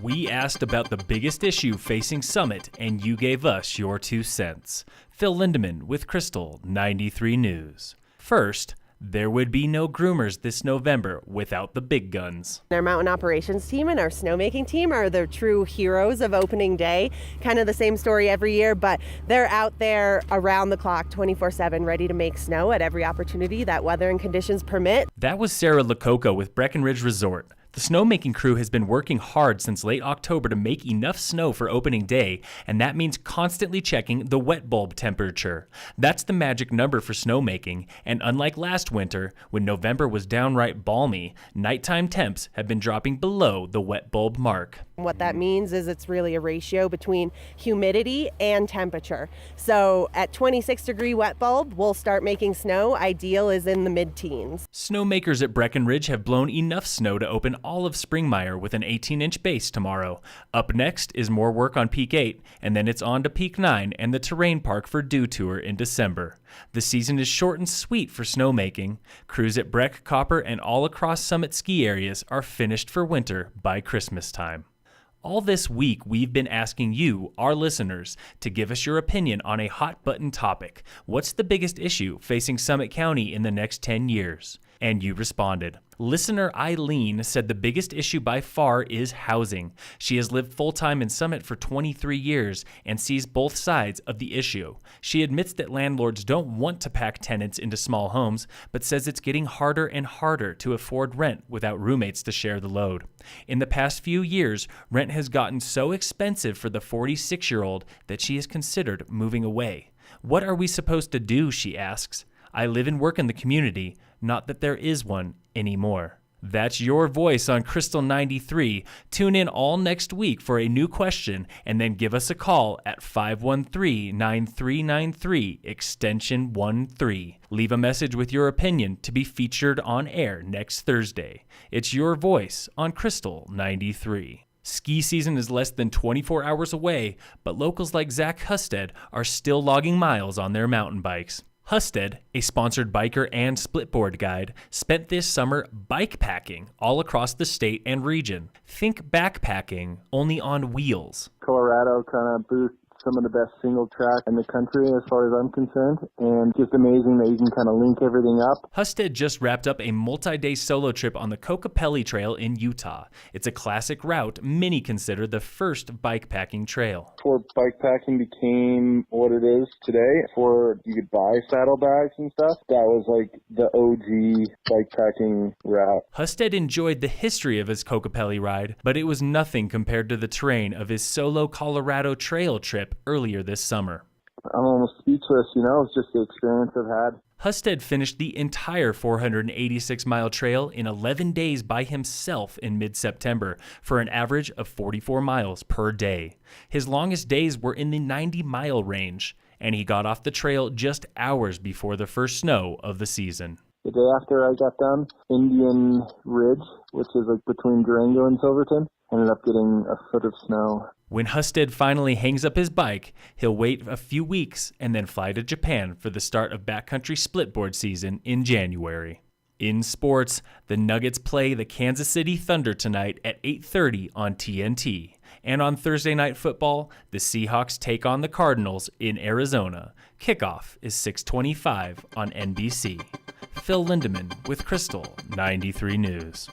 We asked about the biggest issue facing Summit, and you gave us your 2 cents. Phil Lindeman with Krystal 93 News. First, there would be no groomers this November without the big guns. Our mountain operations team and our snowmaking team are the true heroes of opening day. Kind of the same story every year, but they're out there around the clock 24/7 ready to make snow at every opportunity that weather and conditions permit. That was Sarah Lococo with Breckenridge Resort. The snowmaking crew has been working hard since late October to make enough snow for opening day, and that means constantly checking the wet bulb temperature. That's the magic number for snowmaking, and unlike last winter, when November was downright balmy, nighttime temps have been dropping below the wet bulb mark. What that means is it's really a ratio between humidity and temperature. So at 26-degree wet bulb, we'll start making snow. Ideal is in the mid-teens. Snowmakers at Breckenridge have blown enough snow to open all of Springmire with an 18-inch base tomorrow. Up next is more work on Peak 8, and then it's on to Peak 9 and the Terrain Park for Dew Tour in December. The season is short and sweet for snowmaking. Crews at Breck, Copper, and all across Summit ski areas are finished for winter by Christmas time. All this week, we've been asking you, our listeners, to give us your opinion on a hot-button topic. What's the biggest issue facing Summit County in the next 10 years? And you responded. Listener Eileen said the biggest issue by far is housing. She has lived full-time in Summit for 23 years and sees both sides of the issue. She admits that landlords don't want to pack tenants into small homes, but says it's getting harder and harder to afford rent without roommates to share the load. In the past few years, rent has gotten so expensive for the 46-year-old that she has considered moving away. What are we supposed to do, she asks. I live and work in the community, not that there is one anymore. That's your voice on Krystal 93. Tune in all next week for a new question and then give us a call at 513-9393 extension 13. Leave a message with your opinion to be featured on air next Thursday. It's your voice on Krystal 93. Ski season is less than 24 hours away, but locals like Zach Husted are still logging miles on their mountain bikes. Husted, a sponsored biker and splitboard guide, spent this summer bike packing all across the state and region. Think backpacking, only on wheels. Colorado kind of boosts some of the best single track in the country as far as I'm concerned, and just amazing that you can kind of link everything up. Husted just wrapped up a multi-day solo trip on the Kokopelli Trail in Utah. It's a classic route many consider the first bikepacking trail. Before bikepacking became what it is today, before you could buy saddlebags and stuff, that was like the OG bikepacking route. Husted enjoyed the history of his Kokopelli ride, but it was nothing compared to the terrain of his solo Colorado trail trip earlier this summer. I'm almost speechless, it's just the experience I've had. Husted finished the entire 486-mile trail in 11 days by himself in mid-September for an average of 44 miles per day. His longest days were in the 90-mile range, and he got off the trail just hours before the first snow of the season. The day after I got done, Indian Ridge, which is like between Durango and Silverton, ended up getting a foot of snow. When Husted finally hangs up his bike, he'll wait a few weeks and then fly to Japan for the start of backcountry splitboard season in January. In sports, the Nuggets play the Kansas City Thunder tonight at 8:30 on TNT. And on Thursday Night Football, the Seahawks take on the Cardinals in Arizona. Kickoff is 6:25 on NBC. Phil Lindeman with Krystal 93 News.